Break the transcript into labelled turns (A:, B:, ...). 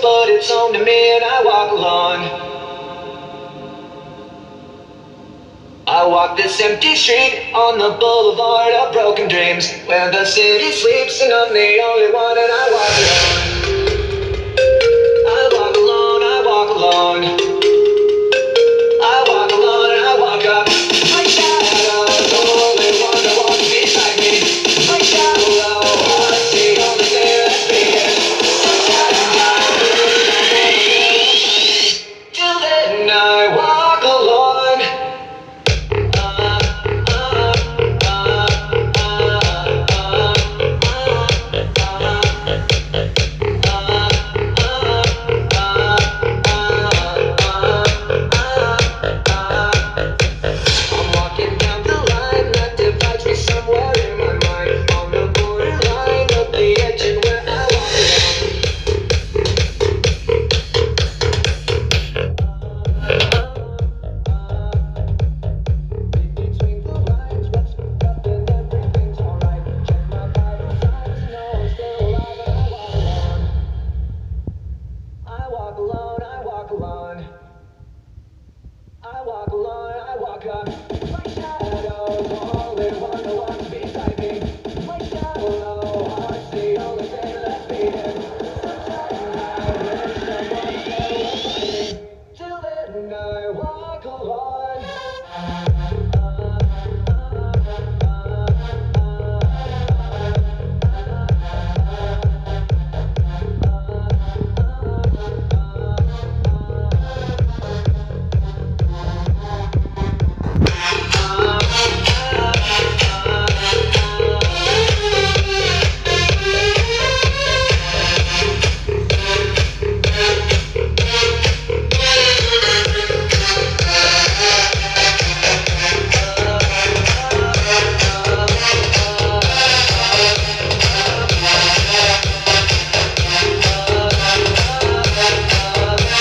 A: but it's home to me and I walk alone. I walk this empty street on the boulevard of broken dreams, where the city sleeps and I'm the only one and I walk alone. I walk alone, I walk alone. I walk alone and I walk up. My shadow, the only one that walks beside me. My shadow, heart's the only thing that's beating. Till then I walk alone. I walk alone, I walk up. My shadow's the only one that walks